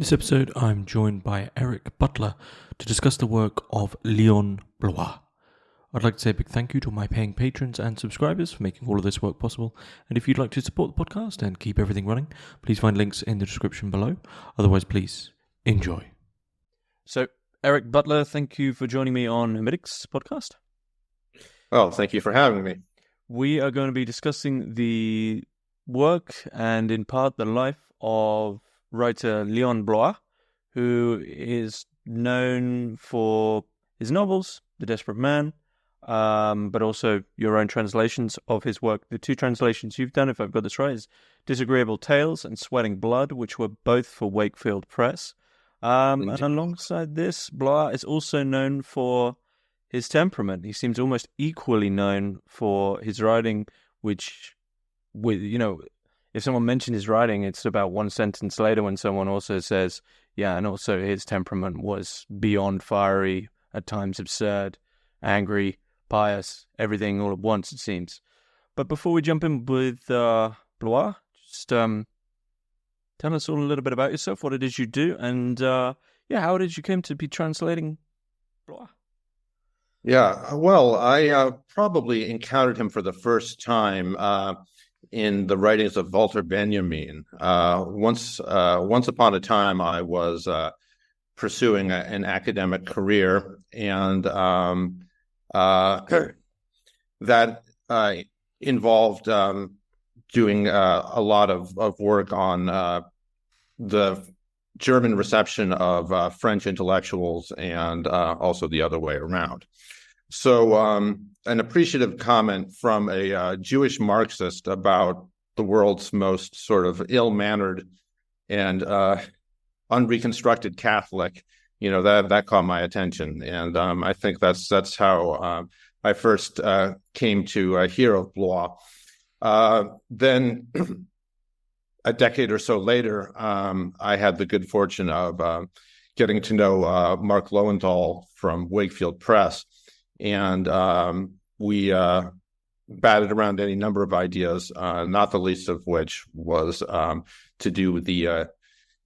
This episode, I'm joined by Erik Butler to discuss the work of Léon Bloy. I'd like to say a big thank you to my paying patrons and subscribers for making all of this work possible. And if you'd like to support the podcast and keep everything running, please find links in the description below. Otherwise, please enjoy. So, Erik Butler, thank you for joining me on Hermitix podcast. Well, thank you for having me. We are going to be discussing the work and, in part, the life of writer Léon Bloy, who is known for his novels, The Desperate Man, but also your own translations of his work. The two translations you've done, if I've got this right, is Disagreeable Tales and Sweating Blood, which were both for Wakefield Press. And alongside this, Bloy is also known for his temperament. He seems almost equally known for his writing, which, if someone mentioned his writing, it's about one sentence later when someone also says, yeah, and also his temperament was beyond fiery, at times absurd, angry, pious, everything all at once, it seems. But before we jump in with Bloy, just tell us all a little bit about yourself, what it is you do, and how did you come to be translating Bloy? Yeah, well, I probably encountered him for the first time in the writings of Walter Benjamin. Once upon a time, I was pursuing an academic career, and that involved doing a lot of work on the German reception of French intellectuals and also the other way around. So an appreciative comment from a Jewish Marxist about the world's most sort of ill-mannered and unreconstructed Catholic, that caught my attention. And I think that's how I first came to hear of Bloy. Then a decade or so later, I had the good fortune of getting to know Mark Lowenthal from Wakefield Press. And we batted around any number of ideas, not the least of which was to do with the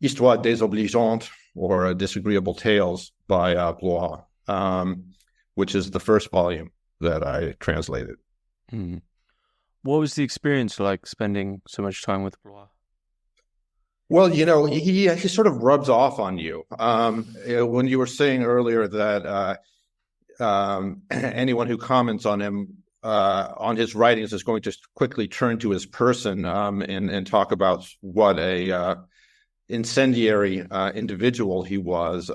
Histoire désobligeante, or Disagreeable Tales by Bloy, which is the first volume that I translated. Mm. What was the experience like spending so much time with Bloy? Well, he sort of rubs off on you. When you were saying earlier that anyone who comments on him, on his writings, is going to quickly turn to his person and talk about what a incendiary individual he was.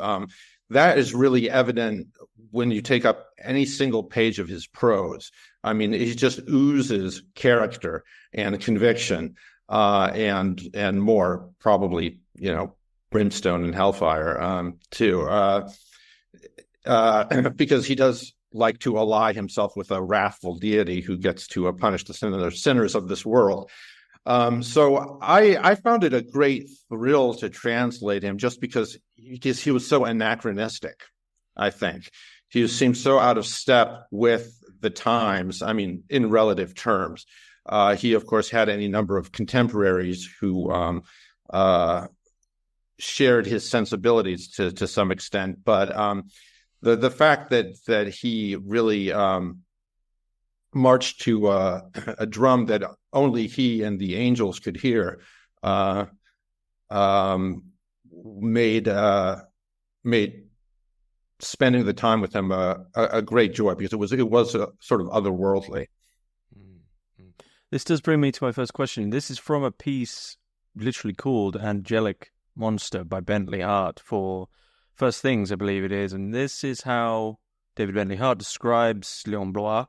That is really evident when you take up any single page of his prose. I mean, he just oozes character and conviction and more, probably, brimstone and hellfire too. Because he does like to ally himself with a wrathful deity who gets to punish the sinners of this world. So I found it a great thrill to translate him just because he was so anachronistic, I think. He seemed so out of step with the times, I mean, in relative terms. He, of course, had any number of contemporaries who shared his sensibilities to some extent, but the fact that he really marched to a drum that only he and the angels could hear made spending the time with him a great joy, because it was sort of otherworldly. This does bring me to my first question. This is from a piece literally called Angelic Monster by Bentley Hart for First Things, I believe it is. And this is how David Bentley Hart describes Léon Bloy.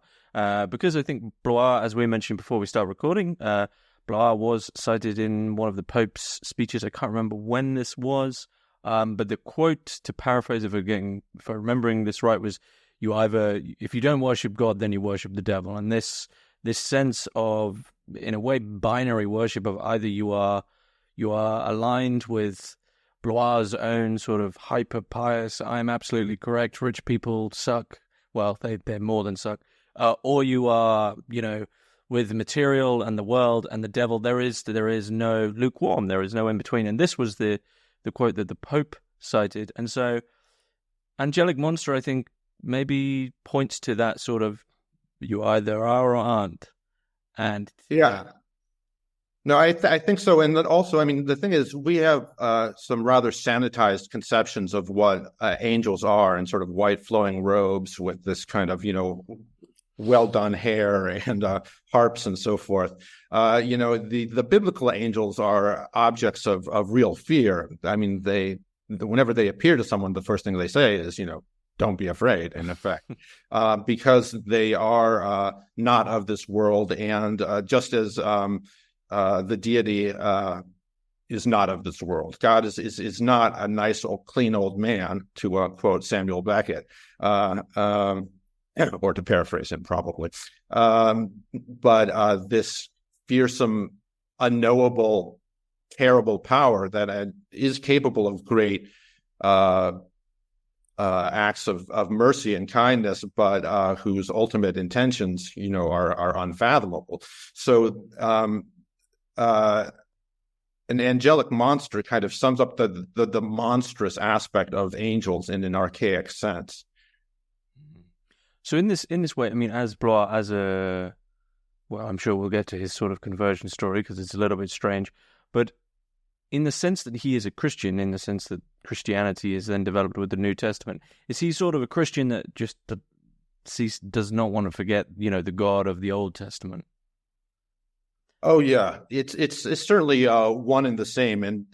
Because I think Bloy, as we mentioned before we start recording, Bloy was cited in one of the Pope's speeches. I can't remember when this was. But the quote, to paraphrase it again, if I'm remembering this right, was, if you don't worship God, then you worship the devil. And this sense of, in a way, binary worship of either you are aligned with Bloy's own sort of hyper-pious, I'm absolutely correct, rich people suck, well, they're more than suck, or you are, with the material and the world and the devil. There is no lukewarm, there is no in-between. And this was the the quote that the Pope cited. And so Angelic Monster, I think, maybe points to that sort of, you either are or aren't. And Yeah. No, I think so. And then also, I mean, the thing is, we have some rather sanitized conceptions of what angels are, and sort of white flowing robes with this kind of, well done hair and harps and so forth. The biblical angels are objects of real fear. I mean, whenever they appear to someone, the first thing they say is, don't be afraid, in effect, because they are not of this world. And just as the deity is not of this world, God is not a nice, clean old man, to quote Samuel Beckett, or to paraphrase him, probably. But this fearsome, unknowable, terrible power that is capable of great acts of mercy and kindness, but whose ultimate intentions, are unfathomable. So an angelic monster kind of sums up the monstrous aspect of angels in an archaic sense. So in this way, I mean, as Blois, I'm sure we'll get to his sort of conversion story because it's a little bit strange, but in the sense that he is a Christian, in the sense that Christianity is then developed with the New Testament, is he sort of a Christian that just does not want to forget, the God of the Old Testament? Oh yeah, it's certainly one and the same. And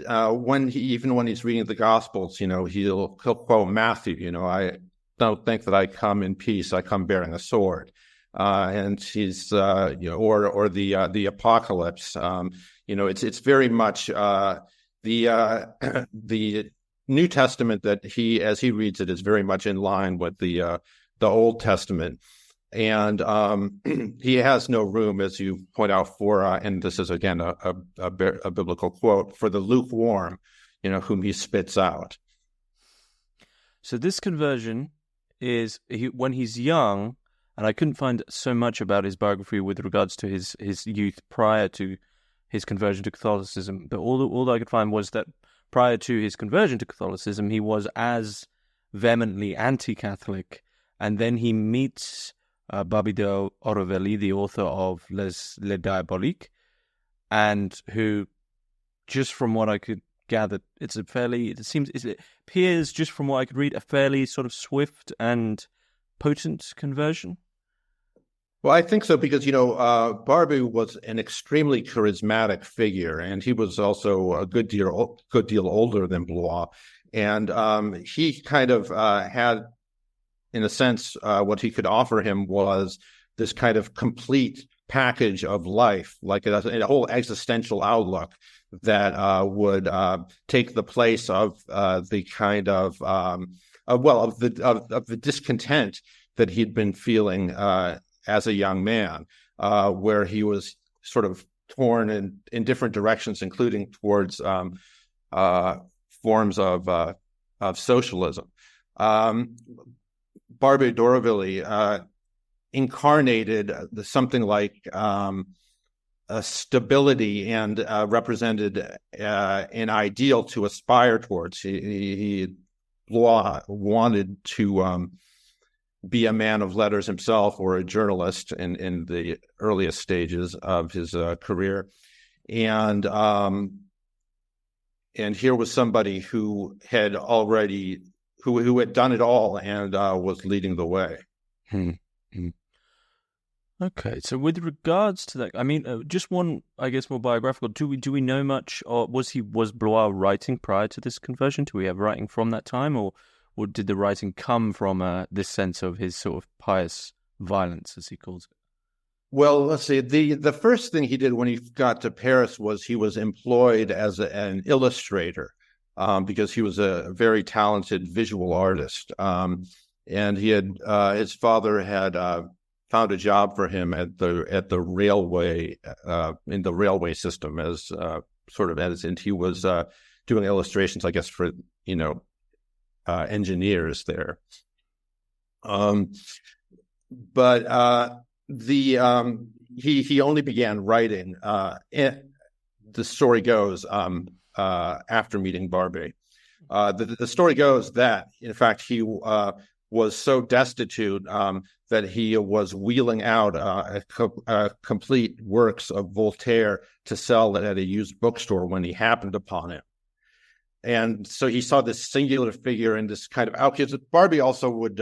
when he's reading the Gospels, he'll quote Matthew. I don't think that I come in peace; I come bearing a sword. And he's or the Apocalypse. It's very much the New Testament that as he reads it, is very much in line with the Old Testament. And he has no room, as you point out, for and this is again a biblical quote, for the lukewarm, whom he spits out. So this conversion is when he's young, and I couldn't find so much about his biography with regards to his youth prior to his conversion to Catholicism, but all I could find was that prior to his conversion to Catholicism, he was as vehemently anti-Catholic, and then he meets Barbey d'Aurevilly, the author of Les Diaboliques, and who, just from what I could gather, it appears, just from what I could read, a fairly sort of swift and potent conversion. Well, I think so, because Barbey was an extremely charismatic figure, and he was also a good deal older than Blois, and he kind of had, in a sense, what he could offer him was this kind of complete package of life, like a whole existential outlook that would take the place of the kind of the discontent that he'd been feeling as a young man, where he was sort of torn in different directions, including towards forms of socialism. Barbey d'Aurevilly incarnated something like a stability, and represented an ideal to aspire towards. Blois wanted to be a man of letters himself, or a journalist in the earliest stages of his career, and here was somebody who had already who had done it all and was leading the way. Okay, so with regards to that, I mean, just one, I guess, more biographical. Do we know much, or was Blois writing prior to this conversion? Do we have writing from that time, or did the writing come from this sense of his sort of pious violence, as he calls it? Well, let's see. The first thing he did when he got to Paris was he was employed as an illustrator, because he was a very talented visual artist, and he had his father had found a job for him at the railway, in the railway system, as and he was doing illustrations, I guess, for engineers there. But he only began writing. The story goes after meeting Barbie. The story goes that, in fact, he was so destitute that he was wheeling out complete works of Voltaire to sell at a used bookstore when he happened upon it. And so he saw this singular figure in this kind of outfit. Barbie also would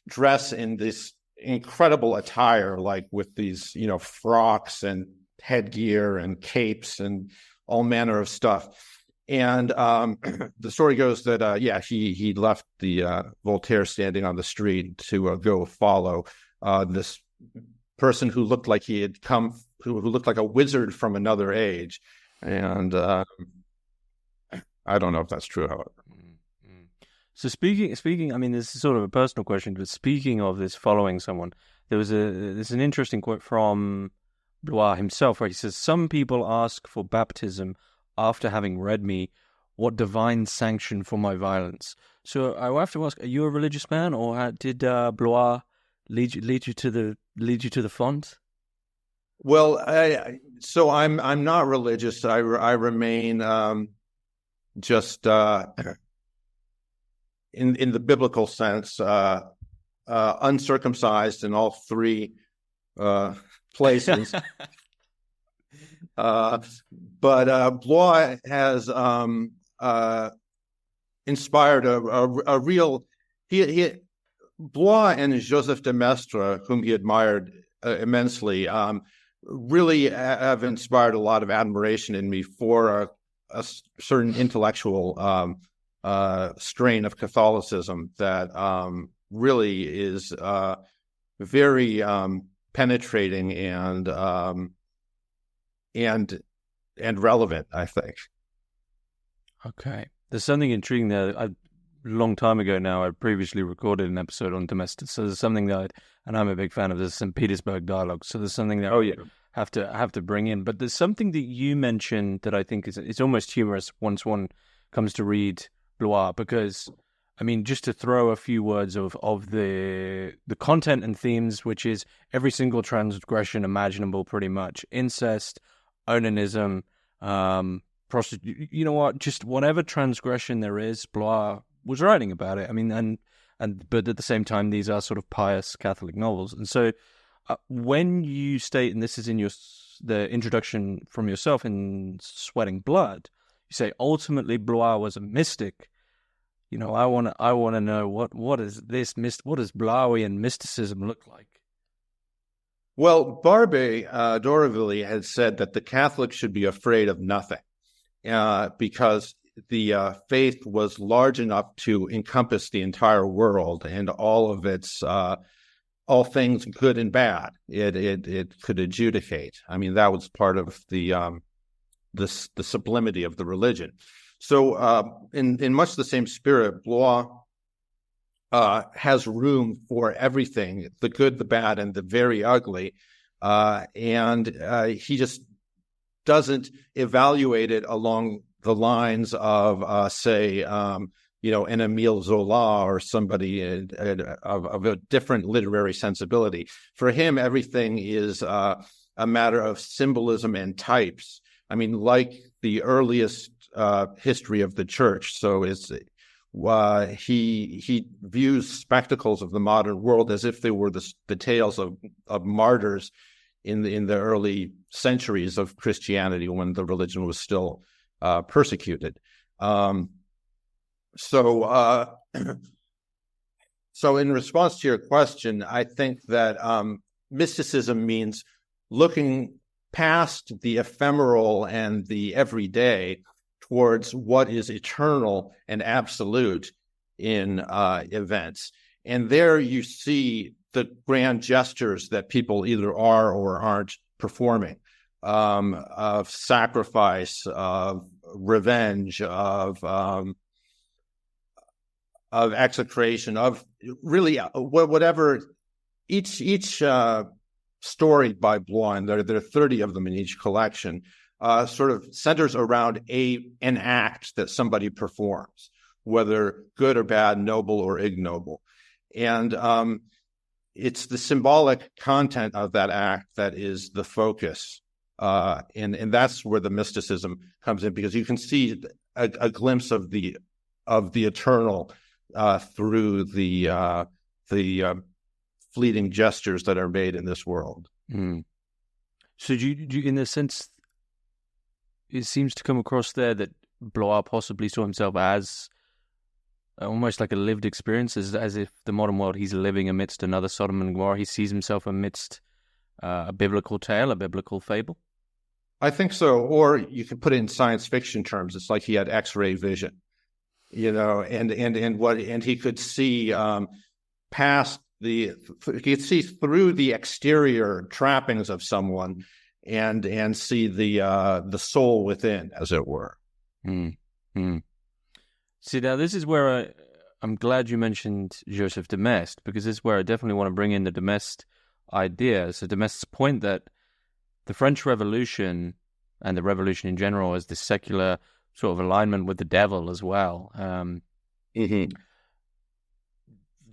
dress in this incredible attire, like with these, frocks and headgear and capes and all manner of stuff. And the story goes that, he left the Voltaire standing on the street to go follow this person who looked like he had come, who looked like a wizard from another age. And I don't know if that's true, however. So speaking, I mean, this is sort of a personal question, but speaking of this following someone, there's an interesting quote from Bloy himself where he says, "Some people ask for baptism after having read me, what divine sanction for my violence." So I will have to ask, are you a religious man, or did Bloy lead you to the font? Well, I'm not religious. I remain just in the biblical sense, uncircumcised in all three places. But Bloy has inspired a real. Bloy and Joseph de Maistre, whom he admired immensely, really have inspired a lot of admiration in me for a certain intellectual strain of Catholicism that really is very penetrating and relevant, I think. Okay. There's something intriguing there. A long time ago now, I previously recorded an episode on domestic. So there's something that, and I'm a big fan of the St. Petersburg dialogue. So there's something that I have to bring in. But there's something that you mentioned that I think is almost humorous once one comes to read Bloy, because, I mean, just to throw a few words of the content and themes, which is every single transgression imaginable, pretty much: incest, onanism, prostitution. You know what? Just whatever transgression there is, Bloy was writing about it. I mean, but at the same time, these are sort of pious Catholic novels. And so, when you state, and this is in the introduction from yourself in Sweating Blood, you say ultimately Bloy was a mystic. I want to know what is this what does Bloyian mysticism look like? Well, Barbey d'Aurevilly had said that the Catholics should be afraid of nothing, because the faith was large enough to encompass the entire world and all of its all things good and bad. It could adjudicate. I mean, that was part of the sublimity of the religion. So in much the same spirit, Bloy has room for everything, the good, the bad, and the very ugly. And he just doesn't evaluate it along the lines of, say, an Émile Zola or somebody of a different literary sensibility. For him, everything is a matter of symbolism and types. I mean, like the earliest history of the church. So he views spectacles of the modern world as if they were the tales of martyrs in the early centuries of Christianity, when the religion was still persecuted. So in response to your question, I think that mysticism means looking past the ephemeral and the everyday towards what is eternal and absolute in events. And there you see the grand gestures that people either are or aren't performing, of sacrifice, of revenge, of execration, of really whatever. Each story by Bloy, and there are 30 of them in each collection, sort of centers around an act that somebody performs, whether good or bad, noble or ignoble. And it's the symbolic content of that act that is the focus And that's where the mysticism comes in, because you can see a glimpse of the eternal through the fleeting gestures that are made in this world. Mm. So do you, in a sense, it seems to come across there that Blois possibly saw himself as almost like a lived experience, as if the modern world, he's living amidst another Sodom and Gomorrah. He sees himself amidst a biblical tale, a biblical fable. I think so. Or you could put it in science fiction terms. It's like he had X-ray vision, and he could see past he could see through the exterior trappings of someone and see the soul within, as it were. Mm. Mm. See, now this is where I'm glad you mentioned Joseph de Maistre, because this is where I definitely want to bring in the de Maistre idea. So de Maistre's point that the French Revolution and the revolution in general is this secular sort of alignment with the devil as well. Mm-hmm.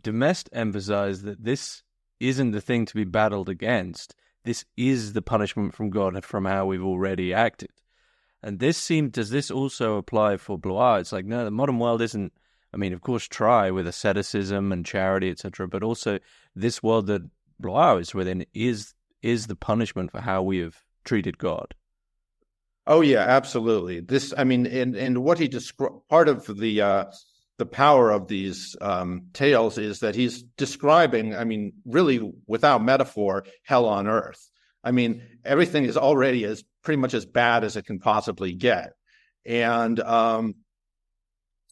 De Maistre emphasized that this isn't the thing to be battled against. This is the punishment from God from how we've already acted. And does this also apply for Blois? It's like, no, the modern world isn't, I mean, of course, try with asceticism and charity, etc., but also this world that Blois is within is the punishment for how we have treated God. Oh yeah, absolutely. This, I mean, and what he described, part of the power of these tales is that he's describing, I mean, really without metaphor, hell on earth. I mean, everything is already pretty much as bad as it can possibly get, and so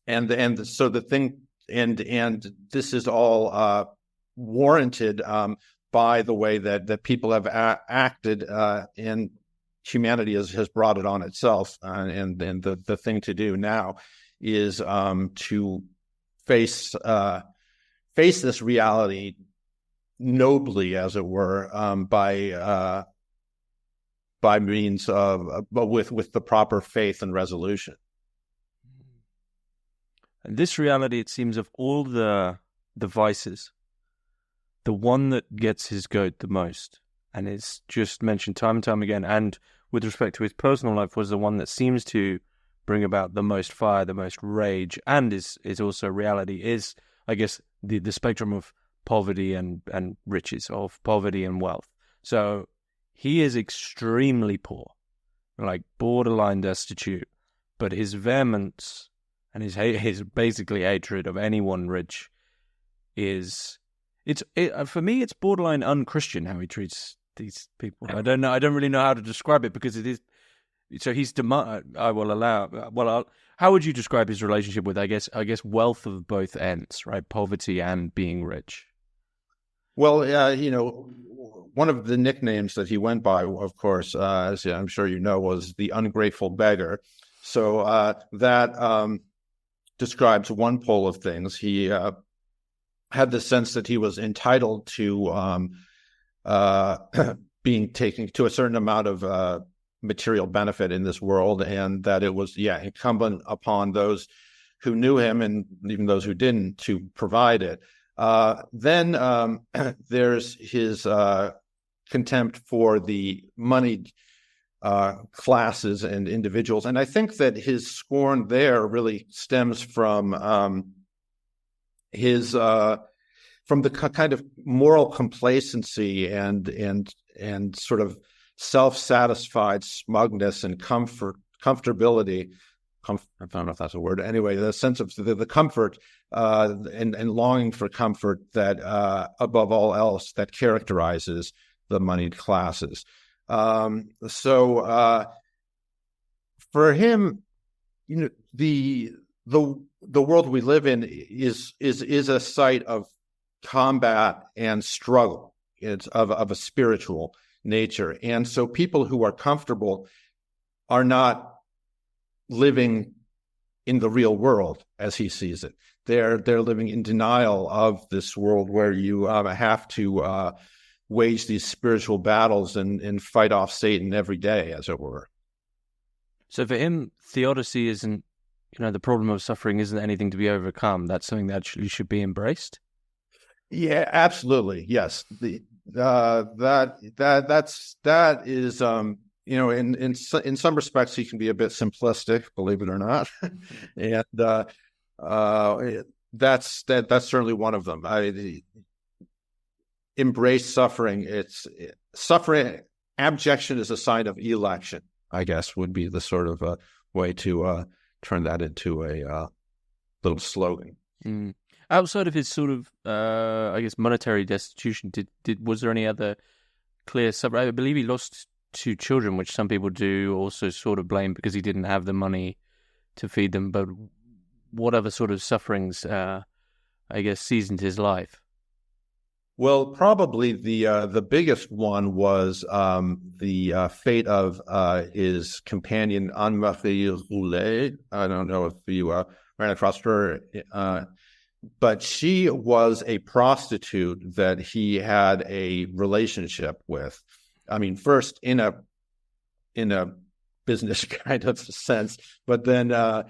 the thing, and this is all warranted by the way that people have acted, and humanity has brought it on itself, and the thing to do now is to face this reality nobly, as it were, by means of, but with the proper faith and resolution. And this reality, it seems, of all the vices, the one that gets his goat the most, and it's just mentioned time and time again, and with respect to his personal life, was the one that seems to bring about the most fire, the most rage, and is also reality, is, I guess, the spectrum of poverty and riches, of poverty and wealth. So he is extremely poor, like borderline destitute, but his vehemence and his basically hatred of anyone rich for me, it's borderline unchristian how he treats these people. I don't really know how to describe it, because it is. So he's I will allow. Well, how would you describe his relationship with, I guess, wealth of both ends, right? Poverty and being rich. Well, one of the nicknames that he went by, of course, as I'm sure you know, was the ungrateful beggar. So that describes one pole of things. He had the sense that he was entitled to being taken to a certain amount of material benefit in this world, and that it was incumbent upon those who knew him, and even those who didn't, to provide it. Then there's his contempt for the moneyed classes and individuals, and I think that his scorn there really stems from from the kind of moral complacency and sort of self-satisfied smugness and comfortability. I don't know if that's a word. Anyway, the sense of the comfort and longing for comfort that, above all else, that characterizes the moneyed classes. So for him, the world we live in is a site of combat and struggle. It's of a spiritual nature, and so people who are comfortable are not living in the real world as he sees it. They're living in denial of this world where you have to wage these spiritual battles and fight off Satan every day, as it were. So for him, theodicy isn't, the problem of suffering isn't anything to be overcome. That's something that actually should be embraced. Yeah, absolutely. Yes. That is in some respects, he can be a bit simplistic, believe it or not, and that's certainly one of them. Embrace suffering. Suffering. Abjection is a sign of election, I guess, would be the sort of way to turn that into a little slogan. Mm. Outside of his sort of, I guess, monetary destitution, was there any other clear suffering? I believe he lost 2 children, which some people do also sort of blame because he didn't have the money to feed them. But what other sort of sufferings, I guess, seasoned his life? Well, probably the biggest one was the fate of his companion Anne-Marie Roulet. I don't know if you ran across her, but she was a prostitute that he had a relationship with. I mean, first in a business kind of sense, but then there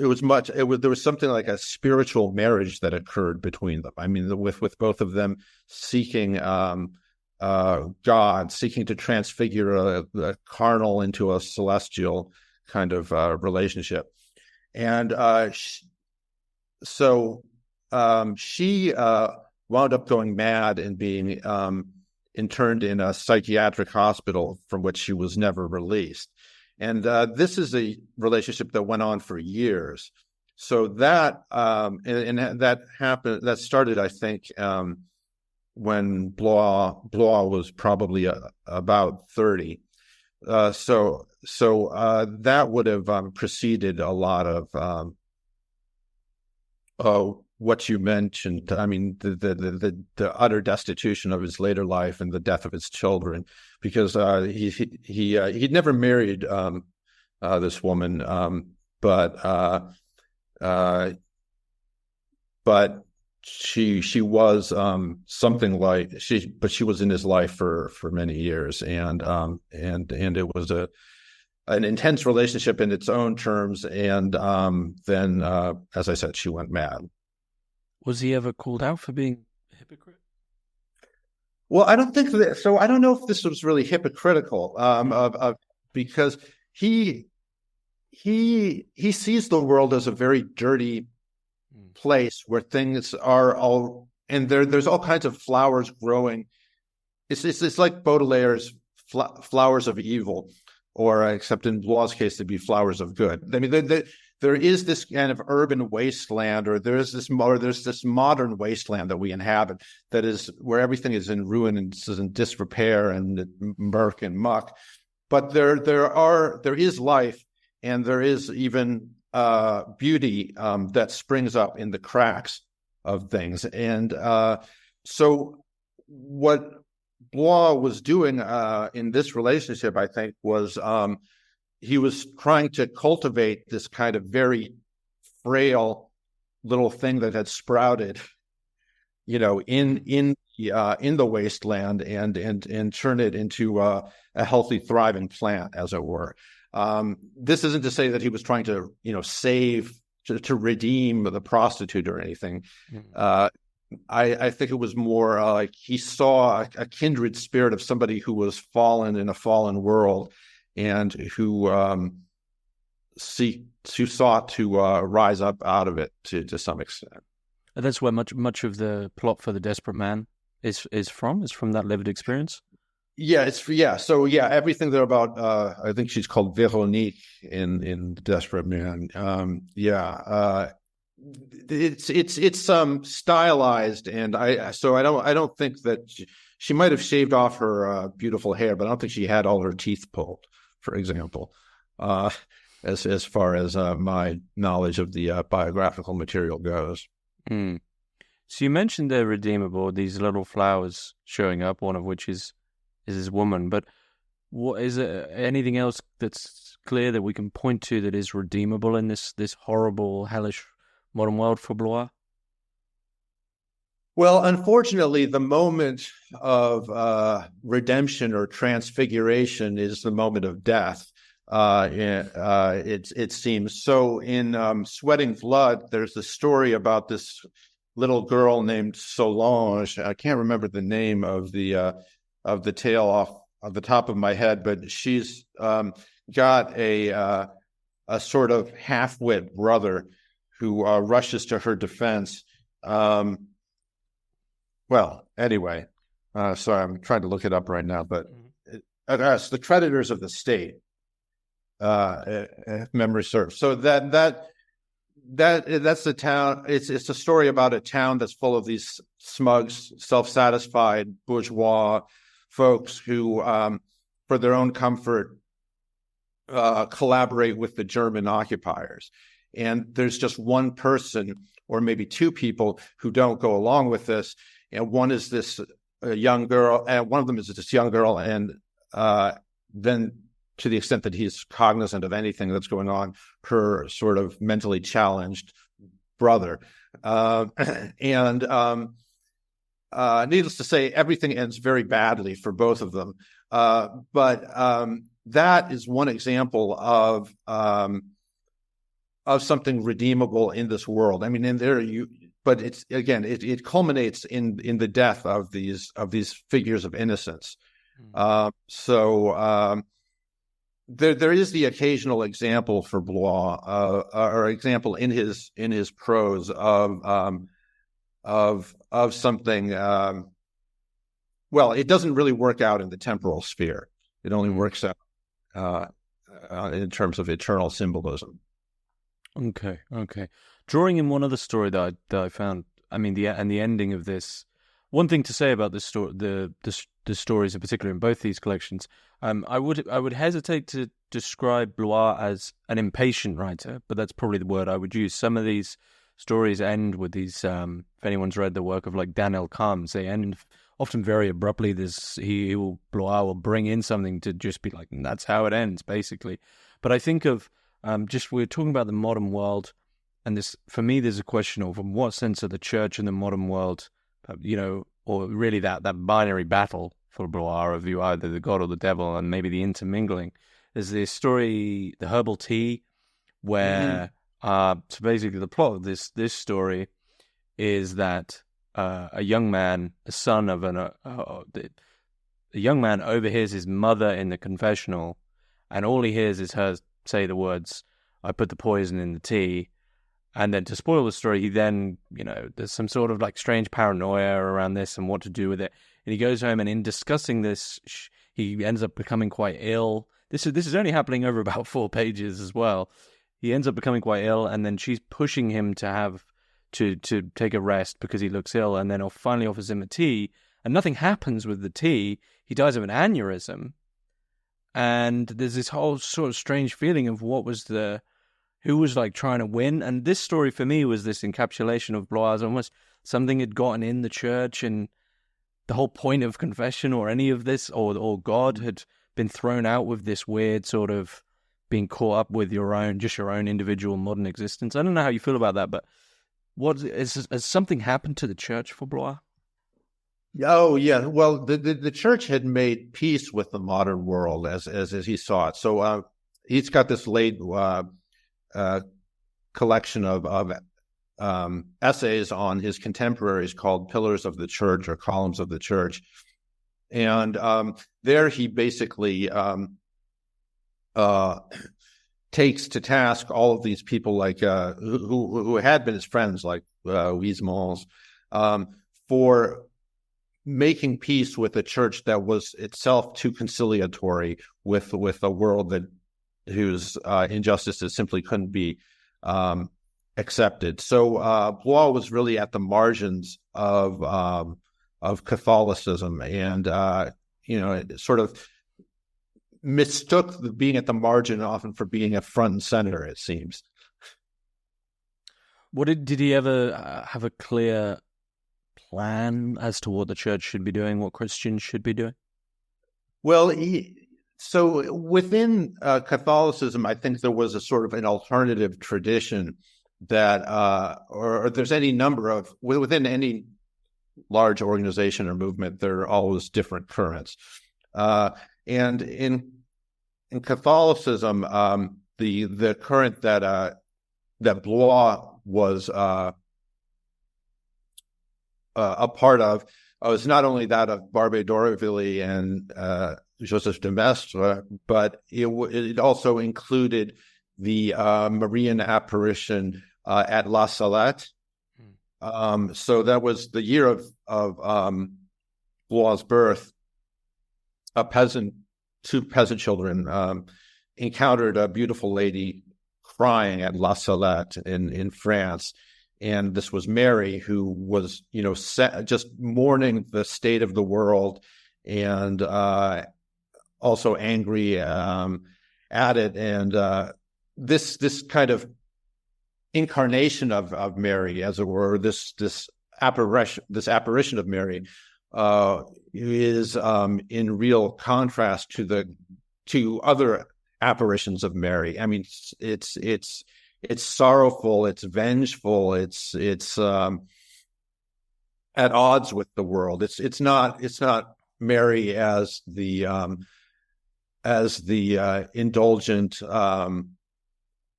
was something like a spiritual marriage that occurred between them. I mean, with both of them seeking God, seeking to transfigure a carnal into a celestial kind of relationship. And she wound up going mad and being interned in a psychiatric hospital from which she was never released. And this is a relationship that went on for years. So that and that happened. That started, I think, when Bloy was probably about 30. So that would have preceded a lot of what you mentioned. I mean, the utter destitution of his later life and the death of his children, because he'd never married this woman, but she was something like but she was in his life for many years, and it was an intense relationship in its own terms, and then as I said, she went mad. Was he ever called out for being a hypocrite? Well, I don't think that. So I don't know if this was really hypocritical, because he sees the world as a very dirty place where things are all, and there's all kinds of flowers growing. It's like Baudelaire's flowers of evil, or except in Bloy's case, they'd be flowers of good. I mean, there is this kind of urban wasteland, or there's this modern wasteland that we inhabit, that is where everything is in ruin and is in disrepair and murk and muck. But there is life, and there is even beauty that springs up in the cracks of things. And so what Bloy was doing in this relationship, I think, was he was trying to cultivate this kind of very frail little thing that had sprouted, in the wasteland, and turn it into a healthy, thriving plant, as it were. This isn't to say that he was trying to, save, to redeem the prostitute or anything. I think it was more like he saw a kindred spirit of somebody who was fallen in a fallen world, and who sought to rise up out of it to some extent. And that's where much of the plot for The Desperate Man is from that lived experience. Yeah, So everything there about I think she's called Véronique in Desperate Man. It's stylized, and I don't think that she might have shaved off her beautiful hair, but I don't think she had all her teeth pulled, for example. As far as my knowledge of the biographical material goes. Mm. So you mentioned they're redeemable, these little flowers showing up, one of which is his woman. But what is there anything else that's clear that we can point to that is redeemable in this horrible, hellish modern world for Bloy? Well, unfortunately, the moment of redemption or transfiguration is the moment of death. It seems so. In Sweating Blood, there's a story about this little girl named Solange. I can't remember the name of the the tail off of the top of my head, but she's got a sort of half-wit brother who rushes to her defense. Well, anyway, sorry, I'm trying to look it up right now, but it's the creditors of the state, if memory serves. So that's the town. It's a story about a town that's full of these smug, self-satisfied bourgeois folks who, for their own comfort, collaborate with the German occupiers. And there's just one person or maybe two people who don't go along with this. And one is this young girl, and one of them is this young girl. And then, to the extent that he's cognizant of anything that's going on, her sort of mentally challenged brother. And needless to say, everything ends very badly for both of them. But that is one example of something redeemable in this world. I mean, but it's again, it culminates in the death of these figures of innocence. So there is the occasional example for Bloy, or example in his prose of something. Well, it doesn't really work out in the temporal sphere. It only works out in terms of eternal symbolism. Okay. Drawing in one other story that I found, I mean, the ending of this. One thing to say about this story, the stories in particular in both these collections, I would hesitate to describe Bloy as an impatient writer, but that's probably the word I would use. Some of these stories end with these. If anyone's read the work of like Daniel Kams, they end often very abruptly. Bloy will bring in something to just be like, and that's how it ends, basically. But I think of we're talking about the modern world, and this, for me, there's a question of in what sense are the church and the modern world, or really that binary battle for Bloy of you either the God or the devil, and maybe the intermingling. There's this story, the herbal tea, where so basically the plot of this story is that a young man, a son of a young man, overhears his mother in the confessional, and all he hears is her say the words, "I put the poison in the tea." And then to spoil the story, he then, there's some sort of like strange paranoia around this and what to do with it. And he goes home, and in discussing this, he ends up becoming quite ill. This is only happening over about 4 pages as well. He ends up becoming quite ill, and then she's pushing him to take a rest because he looks ill, and then finally offers him a tea, and nothing happens with the tea. He dies of an aneurysm. And there's this whole sort of strange feeling of who was like trying to win. And this story for me was this encapsulation of Bloy as almost something had gotten in the church, and the whole point of confession or any of this, or God had been thrown out with this weird sort of being caught up with your own individual modern existence. I don't know how you feel about that, but has something happened to the church for Bloy? Oh yeah, well, the church had made peace with the modern world as he saw it. So he's got this late collection of essays on his contemporaries called "Pillars of the Church" or "Columns of the Church," and there he basically takes to task all of these people like who had been his friends, like Huysmans, for making peace with a church that was itself too conciliatory with a world whose injustices simply couldn't be accepted. So Bloy was really at the margins of Catholicism, and it sort of mistook the being at the margin often for being a front and center, it seems. Did he ever have a clear plan as to what the church should be doing, what Christians should be doing? Well, so within Catholicism, I think there was a sort of an alternative tradition that, or there's any number of, within any large organization or movement, there are always different currents. And in Catholicism, the current that Bloy was a part of it's not only that of Barbé d'Aurevilly and Joseph de Maistre, but it also included the Marian apparition at La Salette. So that was the year of Bloy's birth. Two peasant children encountered a beautiful lady crying at La Salette in France. And this was Mary, who was, just mourning the state of the world and also angry at it. And this kind of incarnation of Mary, as it were, this apparition of Mary, is in real contrast to other apparitions of Mary. I mean, it's sorrowful, it's vengeful, it's at odds with the world. It's not Mary as the indulgent,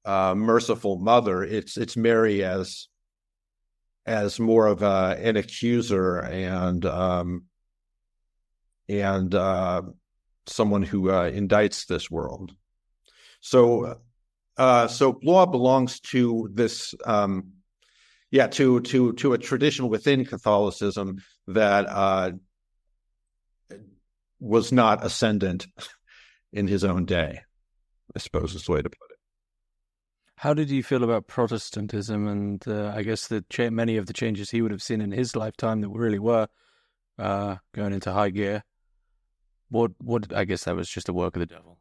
merciful mother. It's Mary as more of an accuser and someone who indicts this world. So Bloy belongs to this, to a tradition within Catholicism that was not ascendant in his own day, I suppose is the way to put it. How did you feel about Protestantism and I guess many of the changes he would have seen in his lifetime that really were going into high gear? What I guess that was just a work of the devil.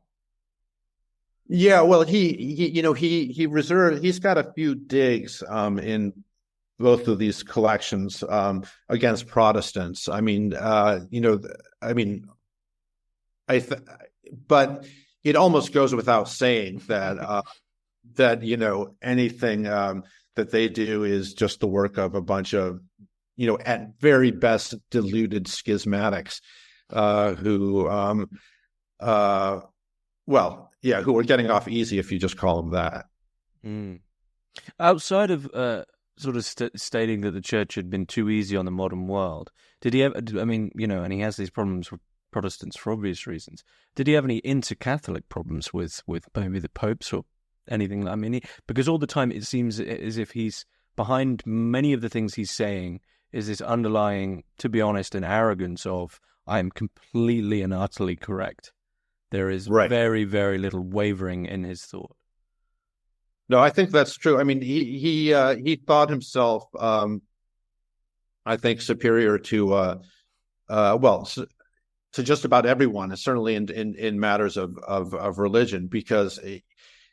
Yeah, well, he's got a few digs in both of these collections against Protestants. But it almost goes without saying that anything that they do is just the work of a bunch of at very best deluded schismatics who are getting off easy, if you just call them that. Outside of sort of stating that the church had been too easy on the modern world, did he ever, and he has these problems with Protestants for obvious reasons. Did he have any inter-Catholic problems with maybe the popes or anything? Because all the time it seems as if he's behind many of the things he's saying is this underlying, to be honest, an arrogance of, I am completely and utterly correct. There is very, very little wavering in his thought. No, I think that's true. I mean, he thought himself, I think, superior to just about everyone, certainly in matters of religion, because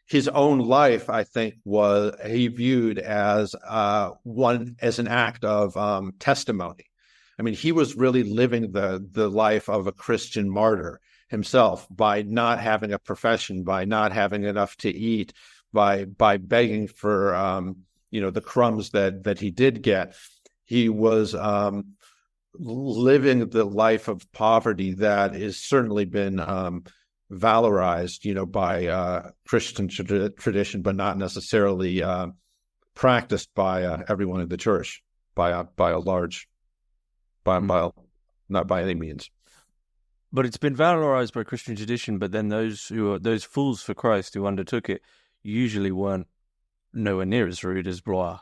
his own life, I think, he viewed as an act of testimony. I mean, he was really living the life of a Christian martyr himself by not having a profession, by not having enough to eat, by begging for the crumbs that he did get. He was living the life of poverty that has certainly been valorized, by Christian tradition, but not necessarily practiced by everyone in the church not by any means. But it's been valorized by Christian tradition. But then those fools for Christ who undertook it usually weren't nowhere near as rude as Bloy.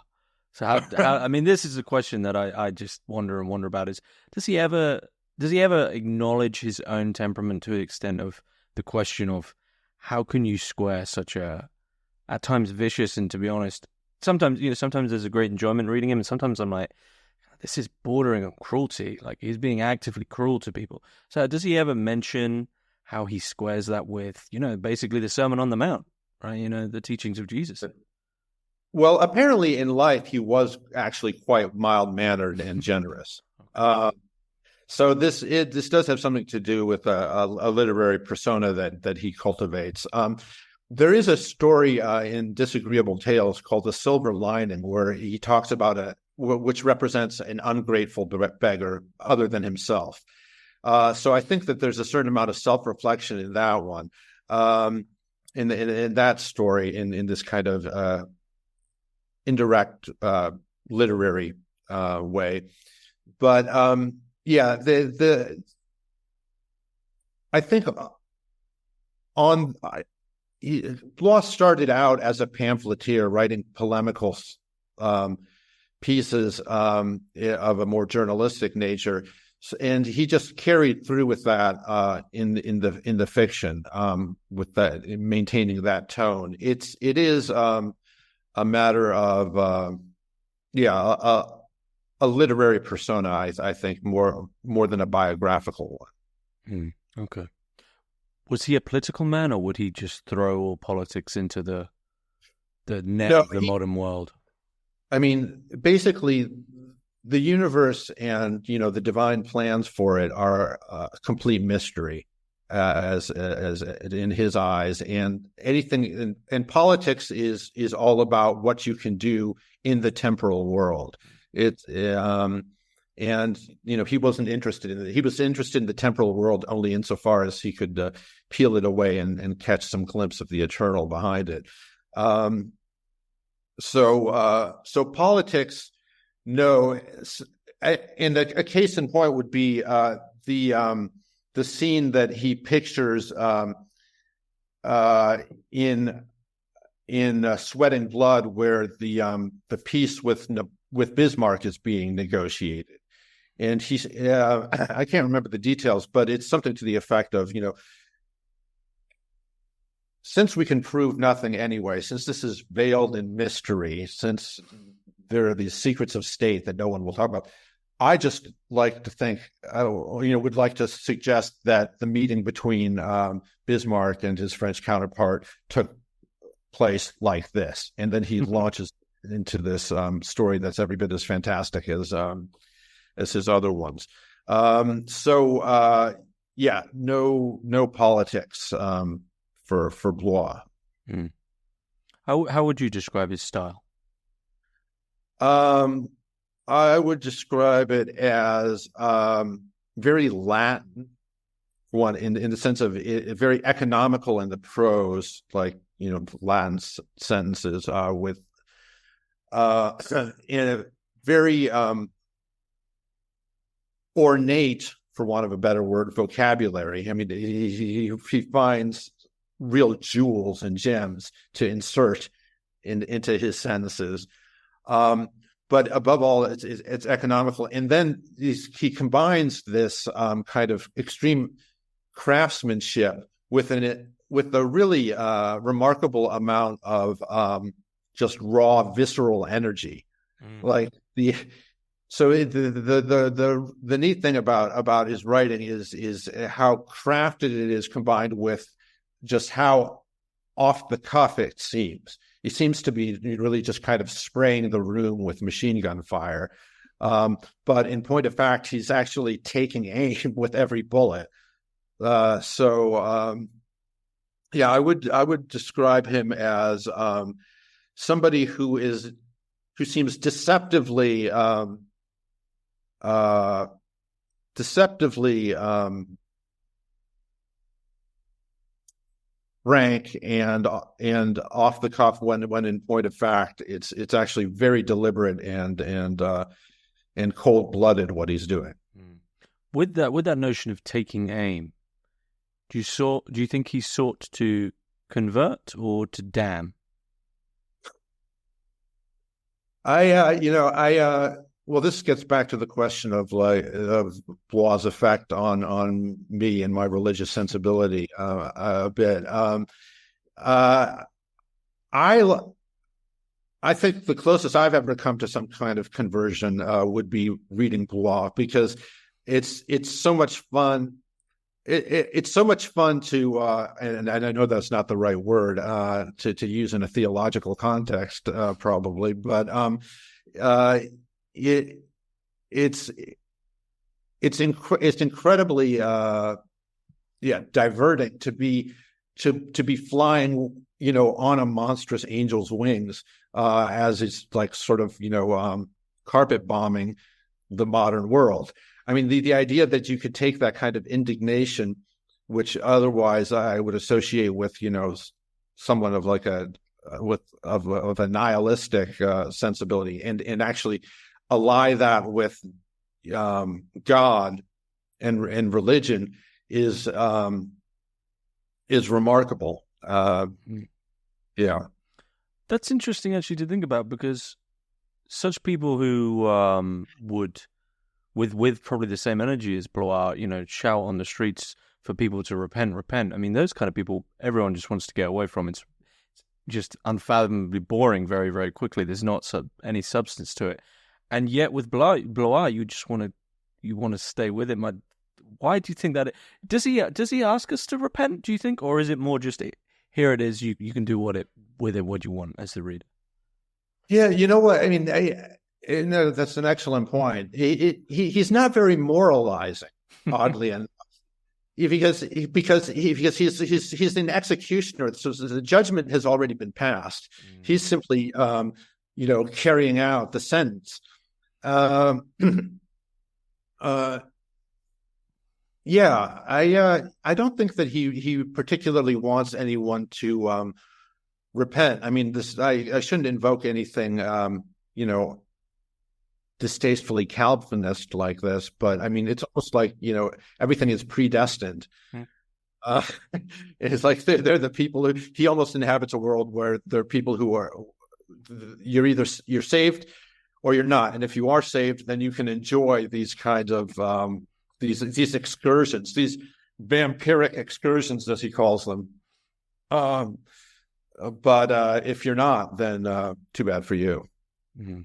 So how this is a question that I just wonder about is, does he ever acknowledge his own temperament to the extent of the question of how can you square such a, at times vicious, and to be honest, sometimes there's a great enjoyment reading him, and sometimes I'm like, this is bordering on cruelty. Like, he's being actively cruel to people. So does he ever mention how he squares that with, basically the Sermon on the Mount, right? The teachings of Jesus. Well, apparently in life, he was actually quite mild-mannered and generous. So this does have something to do with a literary persona that he cultivates. There is a story in Disagreeable Tales called The Silver Lining, where he talks about which represents an ungrateful beggar other than himself. So I think that there's a certain amount of self-reflection in that one, in that story, in this kind of indirect literary way. But yeah, the I think on Blois started out as a pamphleteer, writing polemical pieces of a more journalistic nature, and he just carried through with that in the fiction, with that, maintaining that tone. It is a matter of a literary persona, I think, more than a biographical one. Okay. Was he a political man, or would he just throw all politics into the net of the modern world? I mean, basically, the universe and the divine plans for it are a complete mystery, as in his eyes. And anything, and politics is all about what you can do in the temporal world. It's and he wasn't interested in it. He was interested in the temporal world only insofar as he could peel it away and catch some glimpse of the eternal behind it. So politics, no. And a case in point would be the scene that he pictures in Sweat and Blood, where the peace with Bismarck is being negotiated. And he's I can't remember the details, but it's something to the effect of, since we can prove nothing anyway, since this is veiled in mystery, since there are these secrets of state that no one will talk about, I just like to think, would like to suggest that the meeting between Bismarck and his French counterpart took place like this. And then he launches into this story that's every bit as fantastic as his other ones. No politics for Blois. How would you describe his style? I would describe it as very Latin, one in the sense of very economical in the prose, like Latin sentences with in a very ornate, for want of a better word, vocabulary. I mean, he finds real jewels and gems to insert into his sentences. But above all, it's economical. And then he combines this kind of extreme craftsmanship with a really remarkable amount of just raw visceral energy. Like the neat thing about his writing is how crafted it is, combined with just how off the cuff it seems. He seems to be really just kind of spraying the room with machine gun fire. But in point of fact, he's actually taking aim with every bullet. I would describe him as somebody who seems deceptively rank and off the cuff, when in point of fact it's actually very deliberate and cold-blooded what he's doing. With that notion of taking aim, do you think he sought to convert or to damn? Well, this gets back to the question of Blois' effect on me and my religious sensibility a bit. I think the closest I've ever come to some kind of conversion would be reading Blois, because it's so much fun. It's so much fun to, and I know that's not the right word to use in a theological context, probably, but it's incredibly diverting to be flying on a monstrous angel's wings as it's like sort of carpet bombing the modern world. I mean, the idea that you could take that kind of indignation, which otherwise I would associate with someone of like a nihilistic sensibility, and actually ally that with God and religion is remarkable. Yeah. That's interesting actually to think about, because such people who would, with probably the same energy as Blois, shout on the streets for people to repent. I mean, those kind of people, everyone just wants to get away from. It's just unfathomably boring very, very quickly. There's not any substance to it. And yet with Blois, you just want to stay with it. Why do you think that? Does he ask us to repent, do you think? Or is it more just, here it is, you can do with it what you want as the reader? Yeah, you know what? I mean, no, that's an excellent point. He's not very moralizing, oddly enough, because he's an executioner. So the judgment has already been passed. He's simply, carrying out the sentence. Yeah, I don't think that he particularly wants anyone to repent. I mean, I shouldn't invoke anything, distastefully Calvinist like this, but I mean, it's almost like, everything is predestined. It's like they're the people he almost inhabits a world where there are people who are, you're saved or you're not. And if you are saved, then you can enjoy these kinds of, these excursions, these vampiric excursions, as he calls them. But if you're not, then too bad for you. Mm-hmm.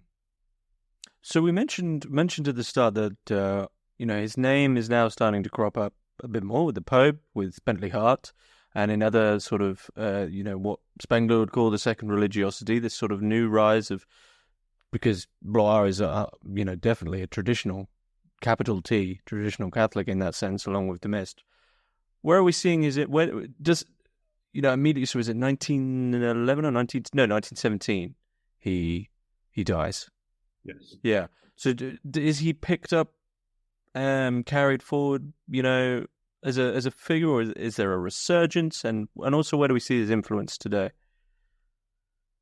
So we mentioned at the start that his name is now starting to crop up a bit more with the Pope, with Bentley Hart, and in other sort of what Spengler would call the second religiosity, this sort of new rise of, because Blois is definitely a traditional, capital T, traditional Catholic in that sense, along with de Maistre. Where are we seeing? Is it where does immediately? So is it 1911 or 1917? He dies. Yes. Yeah. So is he picked up, carried forward? As a figure, or is there a resurgence? And also, where do we see his influence today?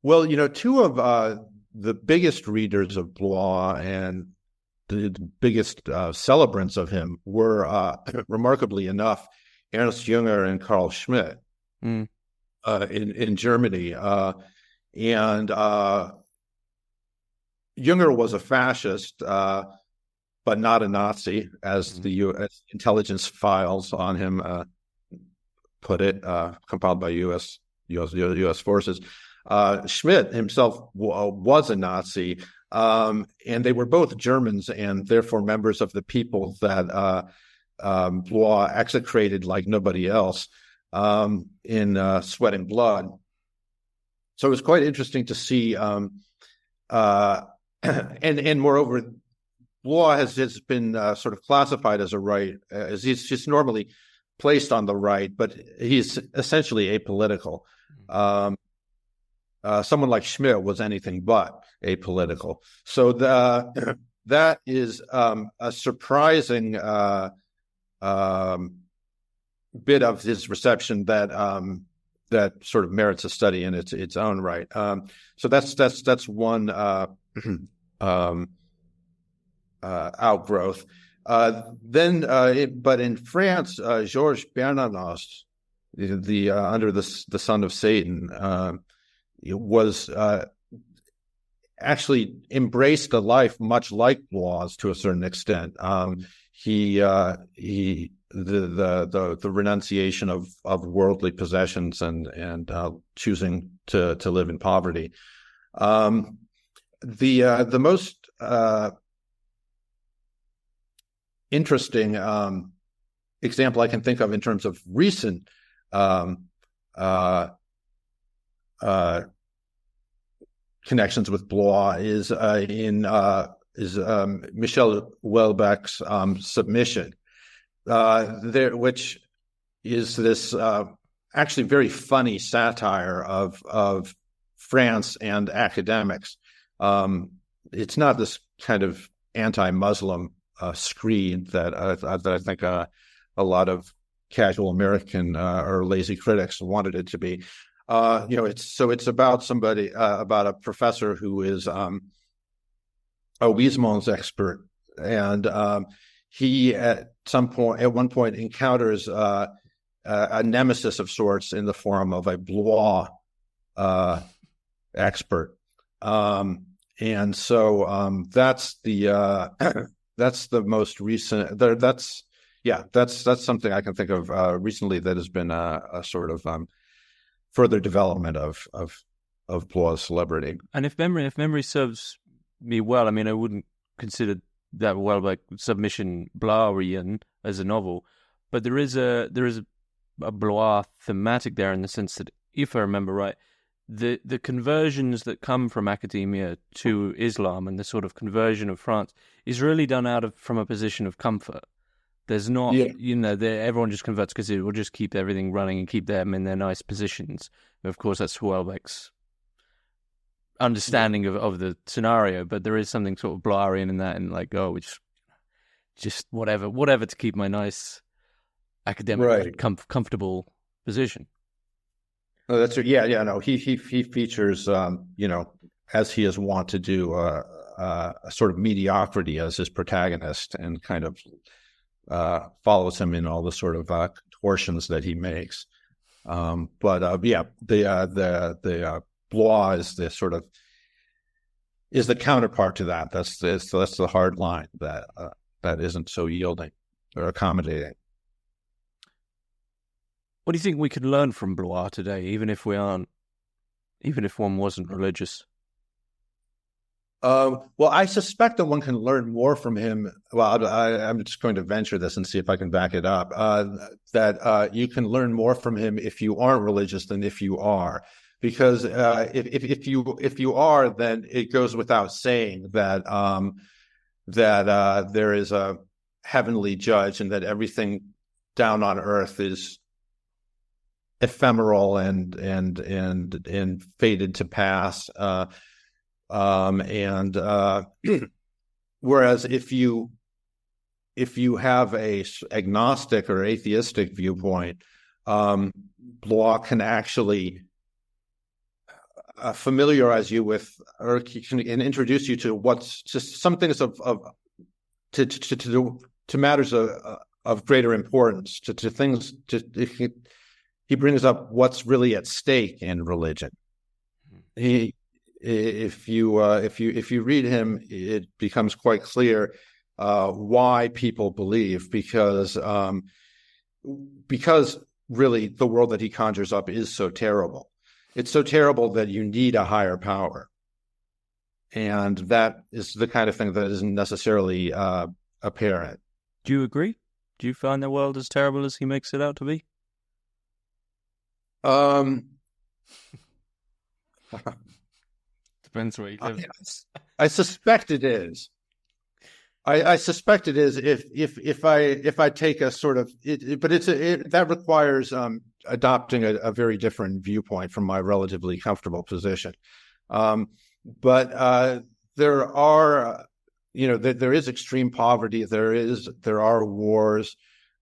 Well, two of the biggest readers of Blois and the biggest celebrants of him were, remarkably enough, Ernst Jünger and Carl Schmitt in Germany. And Jünger was a fascist, but not a Nazi, as the U.S. intelligence files on him put it, compiled by U.S. forces. Schmitt himself was a Nazi, and they were both Germans and therefore members of the people that Blois execrated like nobody else in Sweat and Blood. So it was quite interesting to see, and moreover, Blois has been sort of classified as a right, as he's just normally placed on the right, but he's essentially apolitical. Someone like Schmitt was anything but apolitical. So that is a surprising bit of his reception that sort of merits a study in its own right. So that's one outgrowth. But in France, Georges Bernanos, the under the son of Satan, was actually embraced a life much like Blois to a certain extent. The renunciation of worldly possessions and choosing to live in poverty. The most interesting example I can think of in terms of recent connections with Blois is Michel Houellebecq's Submission, which is this actually very funny satire of France and academics. It's not this kind of anti-Muslim screed that I think a lot of casual American or lazy critics wanted it to be. It's about somebody, about a professor who is a Huysmans expert, and he at one point encounters a nemesis of sorts in the form of a Blois expert. And so that's the that's the most recent. That's something I can think of recently that has been a sort of further development of Blois' celebrity. And if memory serves me well, I mean, I wouldn't consider that well like Submission Bloisian as a novel, but there is a Blois thematic there in the sense that, if I remember right, the conversions that come from academia to Islam and the sort of conversion of France is really done from a position of comfort. There's not, everyone just converts because it will just keep everything running and keep them in their nice positions. And of course, that's Houellebecq's understanding of the scenario, but there is something sort of Bloisian in that, and like, we just whatever to keep my nice academic comfortable position. Oh, that's no. He features, as he is wont to do, a sort of mediocrity as his protagonist, and kind of follows him in all the sort of contortions that he makes. The Blois is the sort of the counterpart to that. That's the hard line that isn't so yielding or accommodating. What do you think we could learn from Blois today, even if one wasn't religious? Well, I suspect that one can learn more from him. Well, I'm just going to venture this and see if I can back it up. That you can learn more from him if you aren't religious than if you are, because if you are, then it goes without saying that there is a heavenly judge, and that everything down on earth is ephemeral and fated to pass. Whereas if you have a agnostic or atheistic viewpoint, Blois can actually familiarize you with, or and introduce you to what's just some things to matters of greater importance, to things. He brings up what's really at stake in religion. If you read him, it becomes quite clear why people believe, because really the world that he conjures up is so terrible. It's so terrible that you need a higher power, and that is the kind of thing that isn't necessarily apparent. Do you agree? Do you find the world as terrible as he makes it out to be? Depends where you live. I suspect it is. I suspect it is if I take a sort of but that requires adopting a very different viewpoint from my relatively comfortable position. But there are, there is extreme poverty. There are wars.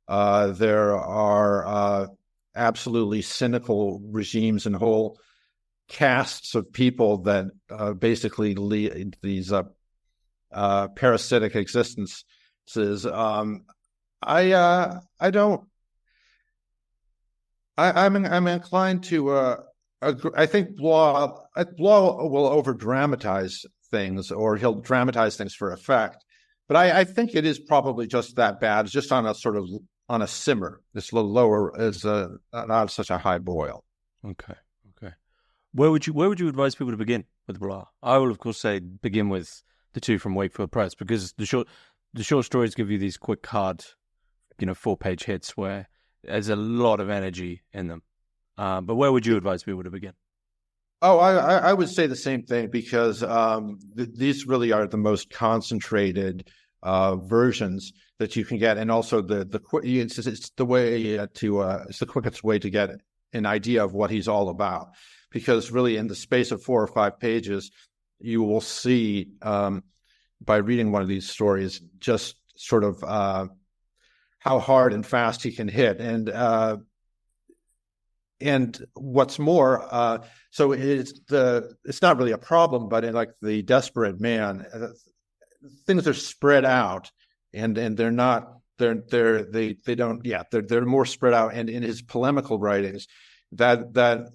There are absolutely cynical regimes and whole castes of people that basically lead these parasitic existences. I'm inclined to agree. I think Blois will over dramatize things, or he'll dramatize things for effect. But I think it is probably just that bad. It's just on a simmer. It's a little lower, is not such a high boil. Okay. Where would you advise people to begin with Blois? I will, of course, say begin with the two from Wakefield Press, because the short stories give you these quick, hard, 4-page hits where there's a lot of energy in them. But where would you advise people to begin? Oh, I would say the same thing, because these really are the most concentrated versions that you can get, and also it's the quickest way to get an idea of what he's all about. Because really, in the space of 4 or 5 pages, you will see, by reading one of these stories, just sort of how hard and fast he can hit. And what's more, so it's not really a problem, but in like The Desperate Man, things are spread out, and they're not they don't they're more spread out. And in his polemical writings, that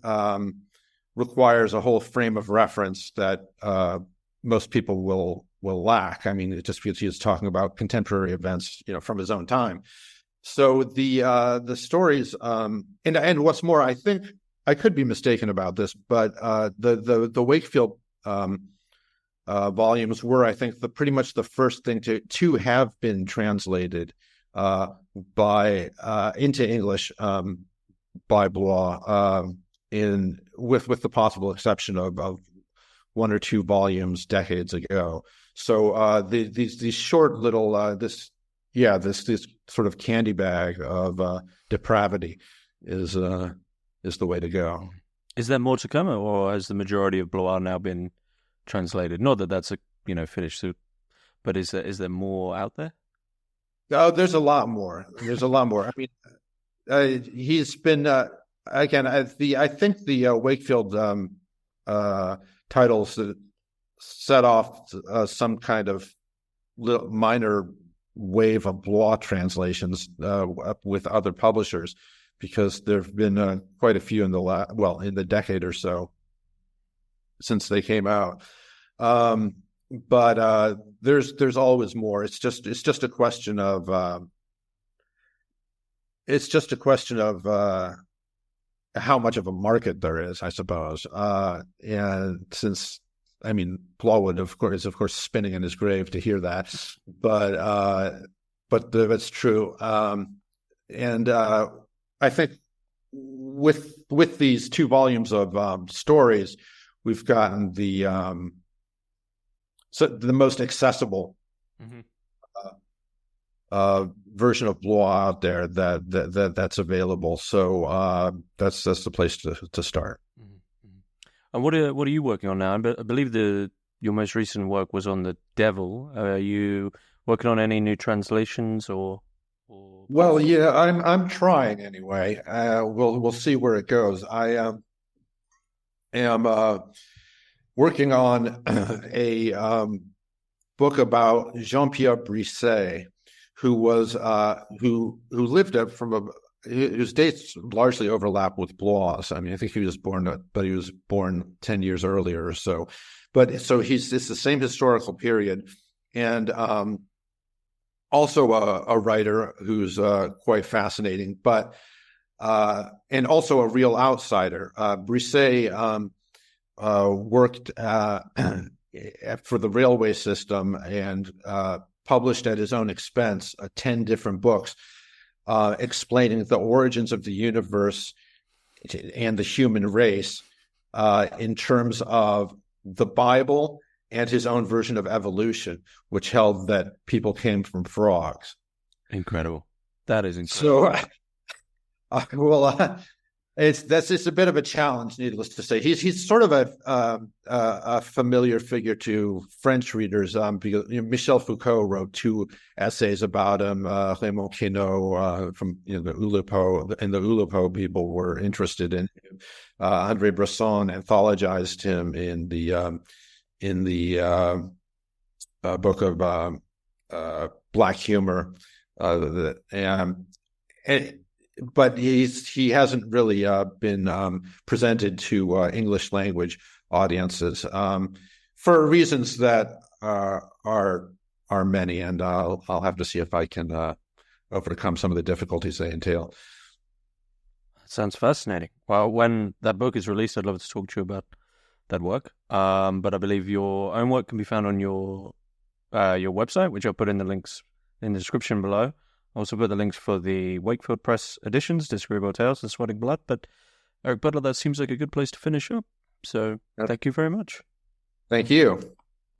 requires a whole frame of reference that most people will lack. I mean, it just because he's talking about contemporary events, from his own time. So the stories, and what's more, I think I could be mistaken about this, but the Wakefield volumes were, I think, pretty much the first thing to have been translated into English by Bloy, with the possible exception of one or two volumes decades ago. So these short little this sort of candy bag of depravity is the way to go. Is there more to come, or has the majority of Bloy now been translated? Not that that's a finished suit, but is there more out there? Oh, there's a lot more. There's a lot more. I mean, he's been again. I think the Wakefield titles set off some kind of little minor wave of Bloy translations with other publishers, because there've been quite a few in the decade or so since they came out. But there's always more. It's just a question of how much of a market there is, I suppose. And since, I mean, Bloy is of course spinning in his grave to hear that, but that's true. And I think with these two volumes of stories, we've gotten the most accessible version of Bloy out there that's available. So that's the place to start. Mm-hmm. And what are you working on now? I believe your most recent work was on the devil. Are you working on any new translations or? Well, yeah, I'm trying anyway. We'll see where it goes. I am working on a book about Jean-Pierre Brisset, who lived whose dates largely overlap with Bloy's. I mean, I think he was born 10 years earlier or so. But so it's the same historical period, and also a writer who's quite fascinating, but and also a real outsider. Brisset worked for the railway system and published at his own expense 10 different books explaining the origins of the universe and the human race in terms of the Bible and his own version of evolution, which held that people came from frogs. Incredible. That is incredible. So, it's a bit of a challenge, needless to say. He's sort of a familiar figure to French readers, because Michel Foucault wrote 2 essays about him. Raymond Queneau from the Oulipo, and the Oulipo people were interested in him. André Bresson anthologized him in the book of Black Humor, but he hasn't really been presented to English language audiences for reasons that are many, and I'll have to see if I can overcome some of the difficulties they entail. Sounds fascinating. Well, when that book is released, I'd love to talk to you about that work. But I believe your own work can be found on your website, which I'll put in the links in the description below. I'll also put the links for the Wakefield Press editions, Disagreeable Tales and Sweating Blood. But Erik Butler, that seems like a good place to finish up. So thank you very much. Thank you.